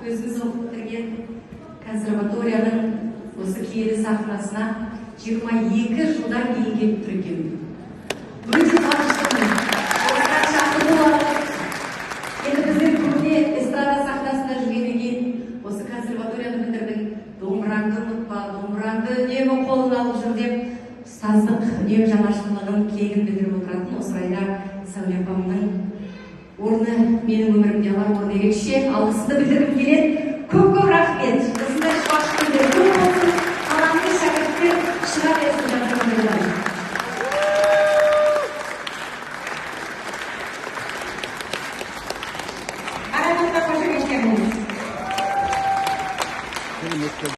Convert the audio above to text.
Өзіміз оқып бітірген консерваторияның осы киелі сахнасына 22 жылдан кейін келіп тұр екенмін. Өте қуаныштымын. Осыған шақыру алып, енді біздің көбіне эстрада сахнасында жүргеннен кейін осы консерваторияны бітірдің, домбыраңды ұмытпа, домбыраңды үнемі қолына алып жүр деп ұстаздық үнемі жанашырлығын кегін білдіріп отыратын осы орайда Сәуле апамның орны менің өмірімде алар орны ерекше. Алғысымды білдіргім келеді. Көп рахмет. Осындай шуақты көп болсын. Қаламды шәкірттер шыға берсін жатырмын. Қарақатқа қош келдіңіз.